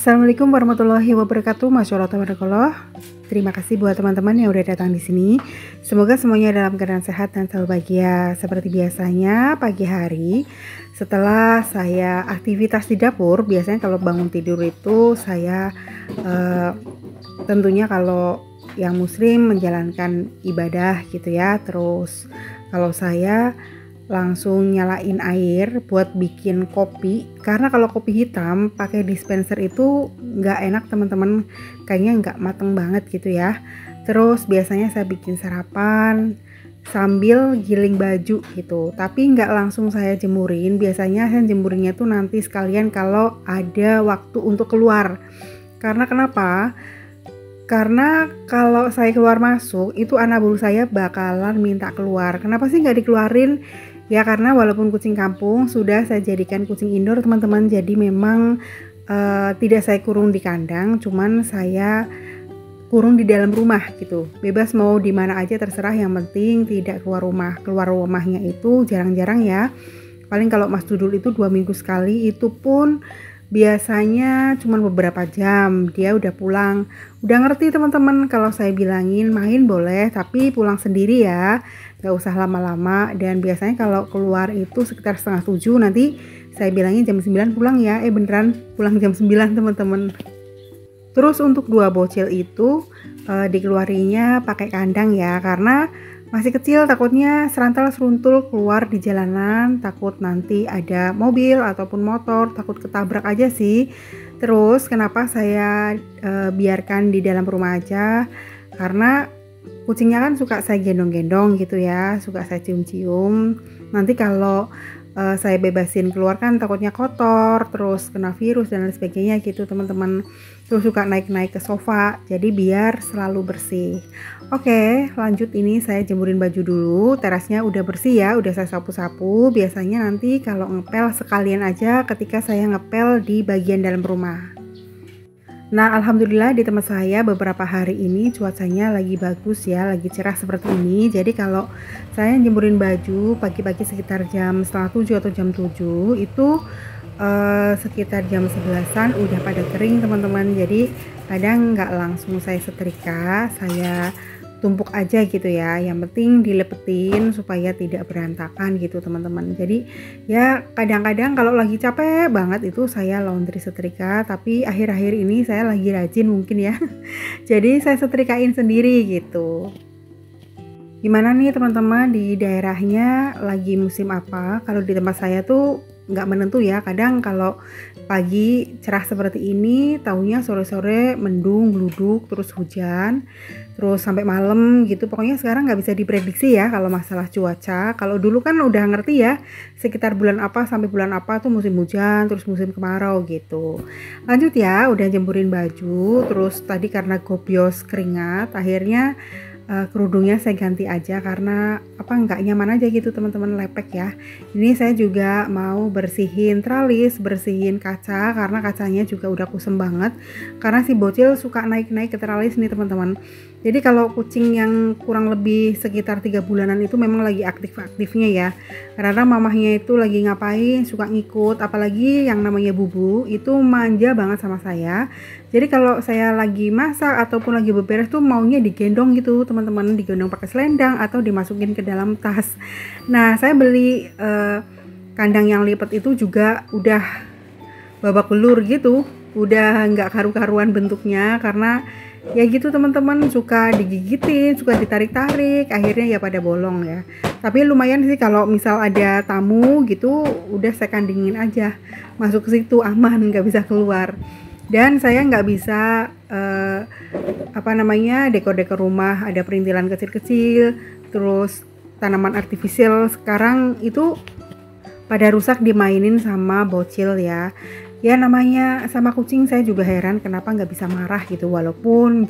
Assalamualaikum warahmatullahi wabarakatuh. Masyaallah tabarakallah. Terima kasih buat teman-teman yang udah datang di sini. Semoga semuanya dalam keadaan sehat dan selalu bahagia. Seperti biasanya pagi hari setelah saya aktivitas di dapur, biasanya kalau bangun tidur itu saya tentunya kalau yang muslim menjalankan ibadah gitu ya. Terus kalau saya langsung nyalain air buat bikin kopi, karena kalau kopi hitam pakai dispenser itu nggak enak teman-teman, kayaknya nggak mateng banget gitu ya. Terus biasanya saya bikin sarapan sambil giling baju gitu, tapi nggak langsung saya jemurin. Biasanya saya jemurinnya tuh nanti sekalian kalau ada waktu untuk keluar. Karena kenapa? Karena kalau saya keluar masuk itu anak bulu saya bakalan minta keluar. Kenapa sih nggak dikeluarin? Ya karena walaupun kucing kampung sudah saya jadikan kucing indoor teman-teman. Jadi memang tidak saya kurung di kandang, cuman saya kurung di dalam rumah gitu. Bebas mau di mana aja terserah, yang penting tidak keluar rumah. Keluar rumahnya itu jarang-jarang ya. Paling kalau Mas Dudul itu 2 minggu sekali, itu pun biasanya cuma beberapa jam dia udah pulang. Udah ngerti teman-teman, kalau saya bilangin main boleh tapi pulang sendiri ya, gak usah lama-lama. Dan biasanya kalau keluar itu sekitar 6:30, nanti saya bilangin jam 9 pulang ya. Beneran pulang jam 9 teman-teman. Terus untuk 2 bocil itu dikeluarinya pakai kandang ya, karena masih kecil, takutnya seruntul keluar di jalanan, takut nanti ada mobil ataupun motor, takut ketabrak aja sih. Terus kenapa saya biarkan di dalam rumah aja, karena kucingnya kan suka saya gendong-gendong gitu ya, suka saya cium-cium. Nanti kalau saya bebasin keluar kan takutnya kotor, terus kena virus dan lain sebagainya gitu teman-teman. Terus suka naik-naik ke sofa, jadi biar selalu bersih. Oke, lanjut, ini saya jemurin baju dulu. Terasnya udah bersih ya, udah saya sapu-sapu. Biasanya nanti kalau ngepel sekalian aja ketika saya ngepel di bagian dalam rumah. Nah, alhamdulillah di tempat saya beberapa hari ini cuacanya lagi bagus ya, lagi cerah seperti ini. Jadi kalau saya jemurin baju pagi-pagi sekitar jam 6:30 atau jam 7 itu sekitar jam 11-an udah pada kering teman-teman. Jadi kadang nggak langsung saya setrika, saya tumpuk aja gitu ya. Yang penting dilepetin supaya tidak berantakan gitu teman-teman. Jadi ya kadang-kadang kalau lagi capek banget itu saya laundry setrika, tapi akhir-akhir ini saya lagi rajin mungkin ya. Jadi saya setrikain sendiri gitu. Gimana nih teman-teman, di daerahnya lagi musim apa? Kalau di tempat saya tuh nggak menentu ya, kadang kalau pagi cerah seperti ini taunya sore-sore mendung gluduk terus hujan terus sampai malam gitu. Pokoknya sekarang nggak bisa diprediksi ya kalau masalah cuaca. Kalau dulu kan udah ngerti ya sekitar bulan apa sampai bulan apa tuh musim hujan terus musim kemarau gitu. Lanjut ya, udah jempurin baju, terus tadi karena gobios keringat akhirnya kerudungnya saya ganti aja karena nggak nyaman aja gitu teman-teman, lepek ya. Ini saya juga mau bersihin tralis, bersihin kaca karena kacanya juga udah kusem banget karena si bocil suka naik-naik ke tralis nih teman-teman. Jadi kalau kucing yang kurang lebih sekitar 3 bulanan itu memang lagi aktif-aktifnya ya, karena mamahnya itu lagi ngapain suka ngikut, apalagi yang namanya Bubu itu manja banget sama saya. Jadi kalau saya lagi masak ataupun lagi beberes tuh maunya digendong gitu teman-teman, digendong pakai selendang atau dimasukin ke dalam tas. Nah, saya beli kandang yang lipat itu juga udah babak belur gitu, udah nggak karu-karuan bentuknya karena ya gitu teman-teman, suka digigitin, suka ditarik-tarik, akhirnya ya pada bolong ya. Tapi lumayan sih kalau misal ada tamu gitu, udah saya kandingin aja, masuk ke situ aman, nggak bisa keluar. Dan saya nggak bisa dekor-dekor rumah, ada perintilan kecil-kecil, terus tanaman artifisial sekarang itu pada rusak dimainin sama bocil ya. Ya namanya sama kucing, saya juga heran kenapa nggak bisa marah gitu. Walaupun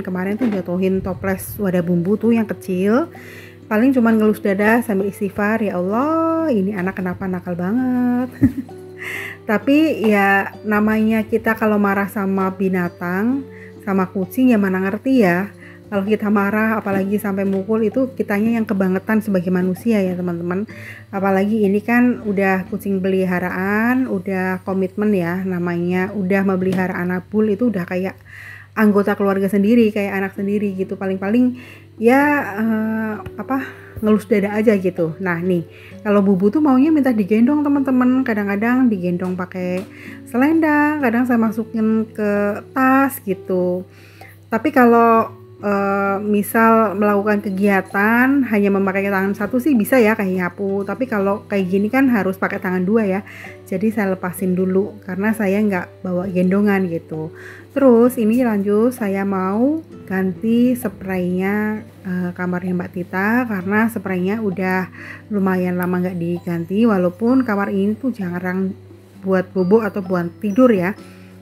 kemarin tuh jatuhin toples wadah bumbu tuh yang kecil, paling cuman ngelus dada sambil istighfar, ya Allah ini anak kenapa nakal banget. Tapi ya namanya kita kalau marah sama binatang, sama kucing ya mana ngerti ya, Kalau kita marah apalagi sampai mukul itu kitanya yang kebangetan sebagai manusia ya teman-teman. Apalagi ini kan udah kucing peliharaan, udah komitmen ya namanya, udah memelihara Anabul itu udah kayak anggota keluarga sendiri, kayak anak sendiri gitu. Paling-paling ya ngelus dada aja gitu. Nah nih, kalau Bubu tuh maunya minta digendong teman-teman. Kadang-kadang digendong pakai selendang, kadang saya masukin ke tas gitu. Tapi kalau misal melakukan kegiatan hanya memakai tangan satu sih bisa ya kayak nyapu. Tapi kalau kayak gini kan harus pakai tangan dua ya. Jadi saya lepasin dulu karena saya nggak bawa gendongan gitu. Terus ini lanjut saya mau ganti spraynya kamarnya Mbak Tita karena spraynya udah lumayan lama nggak diganti. Walaupun kamar ini tuh jarang buat bobo atau buat tidur ya.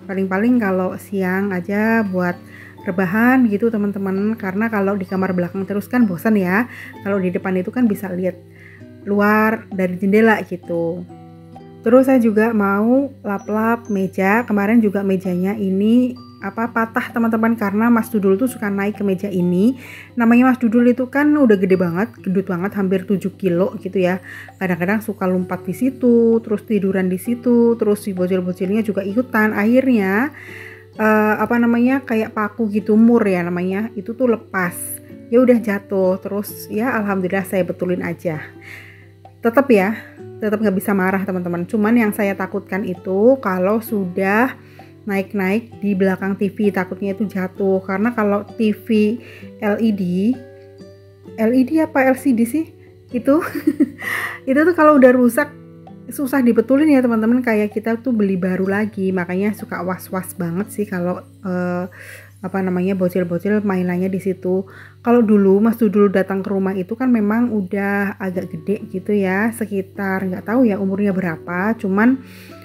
Paling-paling kalau siang aja buat rebahan gitu teman-teman, karena kalau di kamar belakang terus kan bosan ya. Kalau di depan itu kan bisa lihat luar dari jendela gitu. Terus saya juga mau lap-lap meja. Kemarin juga mejanya ini patah teman-teman karena Mas Dudul tuh suka naik ke meja ini. Namanya Mas Dudul itu kan udah gede banget, gendut banget, hampir 7 kilo gitu ya. Kadang-kadang suka lompat di situ, terus tiduran di situ, terus si bocil-bocilnya juga ikutan. Akhirnya kayak paku gitu, mur ya namanya, itu tuh lepas, ya udah jatuh. Terus ya alhamdulillah saya betulin aja. Tetap nggak bisa marah teman-teman. Cuman yang saya takutkan itu kalau sudah naik-naik di belakang TV, takutnya itu jatuh. Karena kalau TV LED apa LCD sih itu itu tuh kalau udah rusak susah dibetulin ya teman-teman, kayak kita tuh beli baru lagi. Makanya suka was-was banget sih kalau bocil-bocil mainannya di situ. Kalau dulu Mas Dudul datang ke rumah itu kan memang udah agak gede gitu ya, sekitar nggak tahu ya umurnya berapa, cuman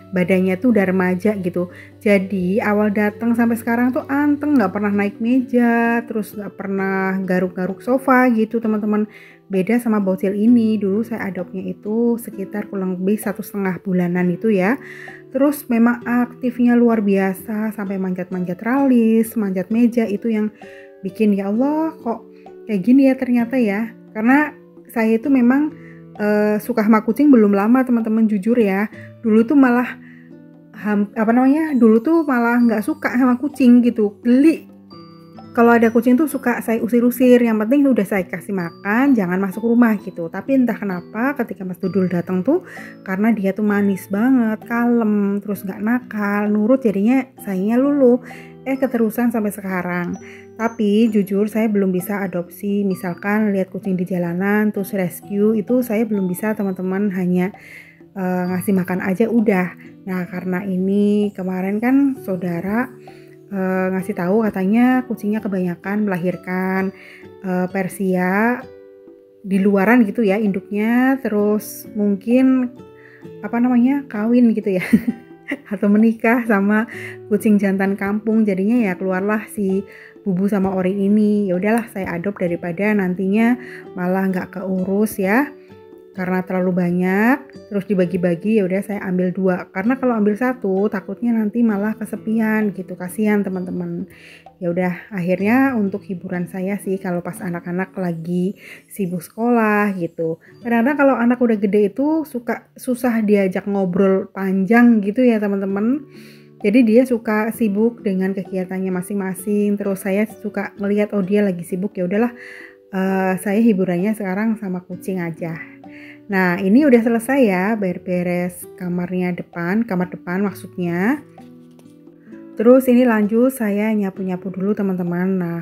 badannya tuh udah remaja gitu. Jadi awal datang sampai sekarang tuh anteng, nggak pernah naik meja, terus nggak pernah garuk-garuk sofa gitu teman-teman. Beda sama bocil ini, dulu saya adopnya itu sekitar kurang lebih 1,5 bulanan itu ya. Terus memang aktifnya luar biasa, sampai manjat-manjat tralis, manjat meja, itu yang bikin ya Allah kok kayak gini ya ternyata ya. Karena saya itu memang suka sama kucing belum lama teman-teman, jujur ya. Dulu tuh malah nggak suka sama kucing gitu, geli. Kalau ada kucing tuh suka saya usir-usir, yang penting udah saya kasih makan, jangan masuk rumah gitu. Tapi entah kenapa ketika Mas Dudul datang tuh, karena dia tuh manis banget, kalem, terus nggak nakal, nurut, jadinya sayangnya luluh. Keterusan sampai sekarang. Tapi jujur saya belum bisa adopsi, misalkan lihat kucing di jalanan terus rescue, itu saya belum bisa teman-teman, hanya ngasih makan aja udah. Nah karena ini kemarin kan saudara ngasih tahu katanya kucingnya kebanyakan melahirkan Persia di luaran gitu ya induknya, terus mungkin kawin gitu ya atau menikah sama kucing jantan kampung, jadinya ya keluarlah si Bubu sama Ori ini. Ya udahlah saya adopt daripada nantinya malah nggak keurus ya, karena terlalu banyak terus dibagi-bagi. Ya udah saya ambil 2, karena kalau ambil 1 takutnya nanti malah kesepian gitu, kasihan teman-teman. Ya udah akhirnya untuk hiburan saya sih kalau pas anak-anak lagi sibuk sekolah gitu. Kadang-kadang kalau anak udah gede itu suka susah diajak ngobrol panjang gitu ya teman-teman. Jadi dia suka sibuk dengan kegiatannya masing-masing, terus saya suka ngelihat oh dia lagi sibuk, ya udahlah saya hiburannya sekarang sama kucing aja. Nah ini udah selesai ya beres kamar depan maksudnya. Terus ini lanjut saya nyapu-nyapu dulu teman-teman. Nah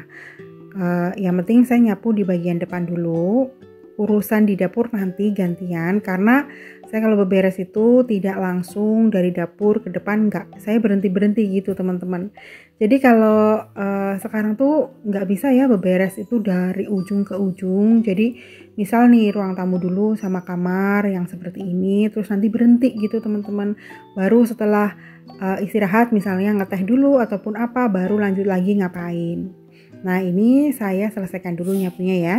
yang penting saya nyapu di bagian depan dulu, urusan di dapur nanti gantian, karena saya kalau beberes itu tidak langsung dari dapur ke depan, enggak, saya berhenti gitu teman-teman. Jadi kalau sekarang tuh nggak bisa ya beberes itu dari ujung ke ujung. Jadi misal nih ruang tamu dulu sama kamar yang seperti ini, terus nanti berhenti gitu teman-teman. Baru setelah istirahat misalnya ngeteh dulu ataupun apa, baru lanjut lagi ngapain. Nah ini saya selesaikan dulu nyapunya ya.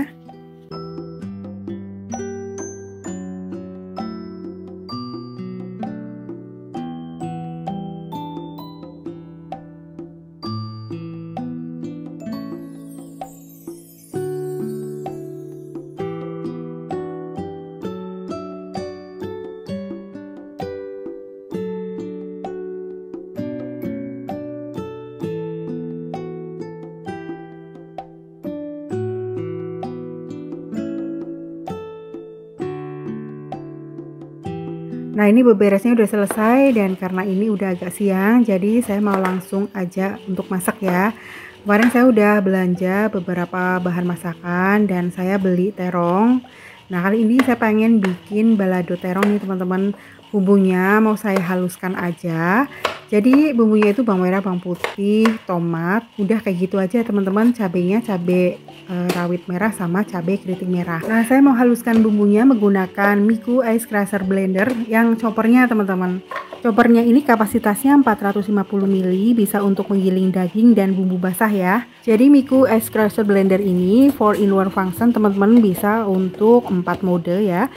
Nah, ini beberesnya udah selesai, dan karena ini udah agak siang, jadi saya mau langsung aja untuk masak ya. Kemarin saya udah belanja beberapa bahan masakan dan saya beli terong. Nah, kali ini saya pengen bikin balado terong nih teman-teman. Bumbunya mau saya haluskan aja. Jadi bumbunya itu bawang merah, bawang putih, tomat, udah kayak gitu aja teman-teman. Cabenya cabai rawit merah sama cabai keriting merah. Nah, saya mau haluskan bumbunya menggunakan Miku Ice Crusher Blender yang choppernya teman-teman. Choppernya ini kapasitasnya 450 ml, bisa untuk menggiling daging dan bumbu basah ya. Jadi Miku Ice Crusher Blender ini 4-in-1 function teman-teman, bisa untuk 4 mode ya.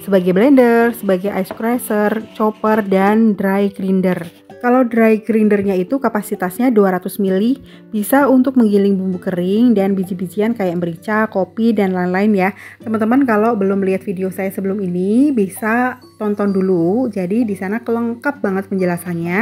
Sebagai blender, sebagai ice crusher, chopper, dan dry grinder. Kalau dry grindernya itu kapasitasnya 200 ml, bisa untuk menggiling bumbu kering dan biji-bijian kayak merica, kopi, dan lain-lain ya. Teman-teman kalau belum lihat video saya sebelum ini, bisa tonton dulu. Jadi di sana lengkap banget penjelasannya.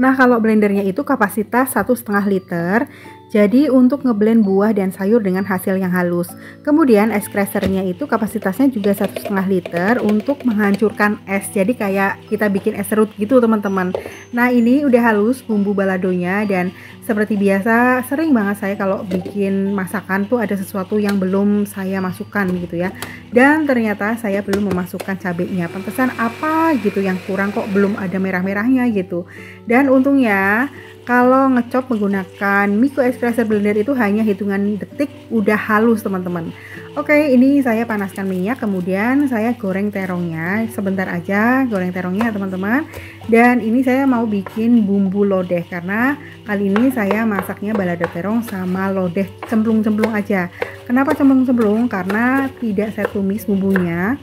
Nah, kalau blendernya itu kapasitas 1,5 liter. Jadi untuk ngeblend buah dan sayur dengan hasil yang halus. Kemudian ice crushernya itu kapasitasnya juga 1,5 liter untuk menghancurkan es. Jadi kayak kita bikin es serut gitu teman-teman. Nah, ini udah halus bumbu baladonya, dan seperti biasa sering banget saya kalau bikin masakan tuh ada sesuatu yang belum saya masukkan gitu ya. Dan ternyata saya belum memasukkan cabenya. Pantesan apa gitu yang kurang, kok belum ada merah-merahnya gitu. Dan untungnya kalau ngecop menggunakan Miku Ice Crusher Blender itu hanya hitungan detik udah halus teman-teman. Oke, ini saya panaskan minyak, kemudian saya goreng terongnya. Sebentar aja goreng terongnya teman-teman. Dan ini saya mau bikin bumbu lodeh, karena kali ini saya masaknya balado terong sama lodeh cemplung-cemplung aja. Kenapa cemplung-cemplung? Karena tidak saya tumis bumbunya,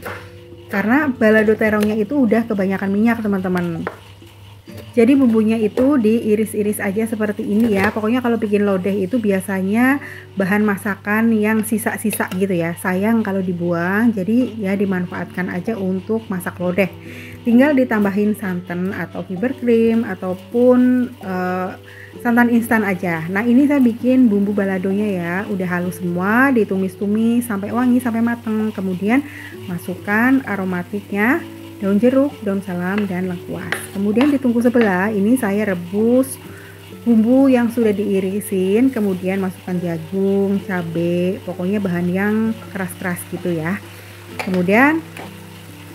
karena balado terongnya itu udah kebanyakan minyak teman-teman. Jadi bumbunya itu diiris-iris aja seperti ini ya. Pokoknya kalau bikin lodeh itu biasanya bahan masakan yang sisa-sisa gitu ya. Sayang kalau dibuang, jadi ya dimanfaatkan aja untuk masak lodeh. Tinggal ditambahin santan atau fiber cream ataupun santan instan aja. Nah, ini saya bikin bumbu baladonya ya. Udah halus semua, ditumis-tumis sampai wangi, sampai mateng. Kemudian masukkan aromatiknya, daun jeruk, daun salam, dan lengkuas. Kemudian di tungku sebelah ini saya rebus bumbu yang sudah diirisin, kemudian masukkan jagung, cabai, pokoknya bahan yang keras-keras gitu ya. Kemudian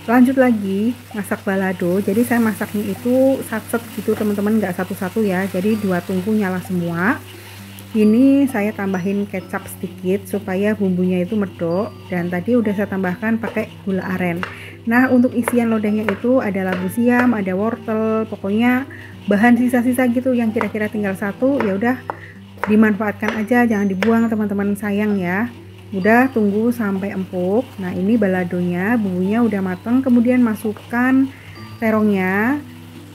lanjut lagi masak balado. Jadi saya masaknya itu satset gitu teman-teman, nggak satu-satu ya. Jadi 2 tungku nyala semua. Ini saya tambahin kecap sedikit supaya bumbunya itu medok, dan tadi udah saya tambahkan pakai gula aren. Nah, untuk isian lodehnya itu ada labu siam, ada wortel, pokoknya bahan sisa-sisa gitu yang kira-kira tinggal satu, ya udah dimanfaatkan aja, jangan dibuang teman-teman, sayang ya. Udah tunggu sampai empuk. Nah, ini baladonya, bumbunya udah mateng, kemudian masukkan terongnya,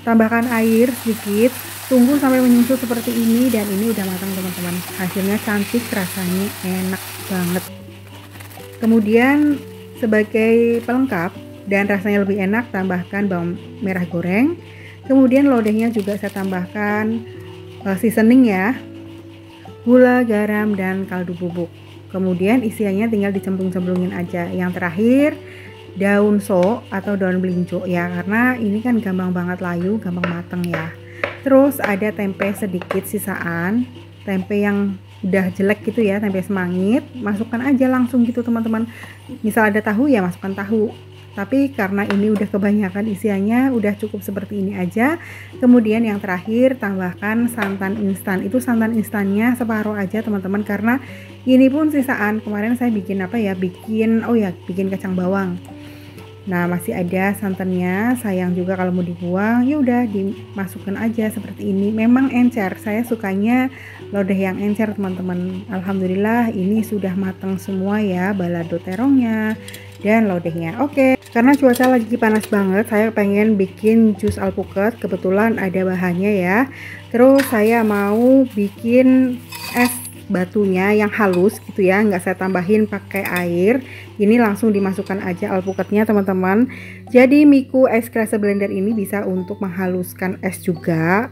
tambahkan air sedikit. Tunggu sampai menyusut seperti ini, dan ini udah matang teman-teman. Hasilnya cantik, rasanya enak banget. Kemudian sebagai pelengkap dan rasanya lebih enak, tambahkan bawang merah goreng. Kemudian lodehnya juga saya tambahkan seasoning ya, gula, garam, dan kaldu bubuk. Kemudian isiannya tinggal dicemplung-cemplungin aja. Yang terakhir daun so atau daun belinjo ya, karena ini kan gampang banget layu, gampang mateng ya. Terus ada tempe sedikit sisaan, tempe yang udah jelek gitu ya, tempe semangit, masukkan aja langsung gitu teman-teman. Misal ada tahu ya masukkan tahu, tapi karena ini udah kebanyakan isiannya, udah cukup seperti ini aja. Kemudian yang terakhir tambahkan santan instan. Itu santan instannya separuh aja teman-teman, karena ini pun sisaan. Kemarin saya bikin apa ya, bikin kacang bawang. Nah, masih ada santannya, sayang juga kalau mau dibuang. Ya udah dimasukkan aja seperti ini. Memang encer, saya sukanya lodeh yang encer teman-teman. Alhamdulillah ini sudah matang semua ya, balado terongnya dan lodehnya. Oke, karena cuaca lagi panas banget, saya pengen bikin jus alpukat. Kebetulan ada bahannya ya. Terus saya mau bikin es batunya yang halus gitu ya, nggak saya tambahin pakai air. Ini langsung dimasukkan aja alpukatnya teman-teman. Jadi Miku Ice Crusher Blender ini bisa untuk menghaluskan es juga,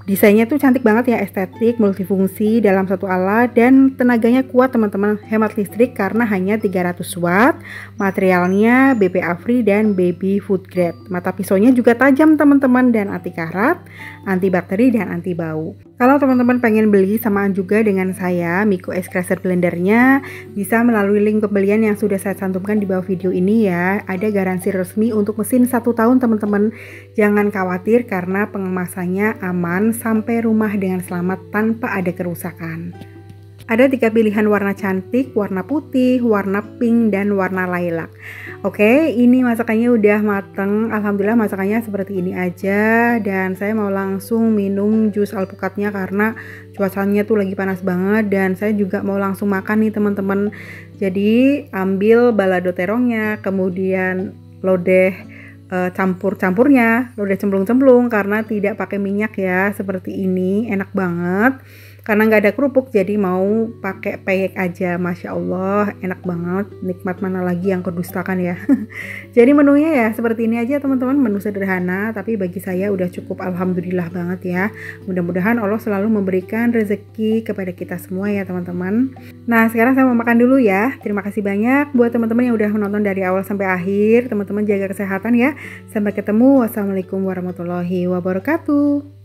Desainnya tuh cantik banget ya, estetik, multifungsi dalam satu alat, dan tenaganya kuat teman-teman, hemat listrik karena hanya 300 watt. Materialnya BPA free dan baby food grade. Mata pisaunya juga tajam teman-teman dan anti karat, anti bakteri dan anti bau. Kalau teman-teman pengen beli samaan juga dengan saya, Miko Ice Crusher blendernya, bisa melalui link pembelian yang sudah saya cantumkan di bawah video ini ya. Ada garansi resmi untuk mesin 1 tahun teman-teman. Jangan khawatir karena pengemasannya aman sampai rumah dengan selamat tanpa ada kerusakan. Ada 3 pilihan warna cantik, warna putih, warna pink, dan warna lilac. Oke, ini masakannya udah mateng. Alhamdulillah masakannya seperti ini aja. Dan saya mau langsung minum jus alpukatnya karena cuacanya tuh lagi panas banget. Dan saya juga mau langsung makan nih teman-teman. Jadi ambil balado terongnya, kemudian lodeh campur-campurnya, lodeh cemplung-cemplung karena tidak pakai minyak ya, seperti ini, enak banget. Karena nggak ada kerupuk jadi mau pakai peyek aja. Masya Allah enak banget, nikmat mana lagi yang kudustakan ya. Jadi menunya ya seperti ini aja teman-teman, menu sederhana tapi bagi saya udah cukup, alhamdulillah banget ya. Mudah-mudahan Allah selalu memberikan rezeki kepada kita semua ya teman-teman. Nah sekarang saya mau makan dulu ya. Terima kasih banyak buat teman-teman yang udah menonton dari awal sampai akhir. Teman-teman jaga kesehatan ya. Sampai ketemu, wassalamualaikum warahmatullahi wabarakatuh.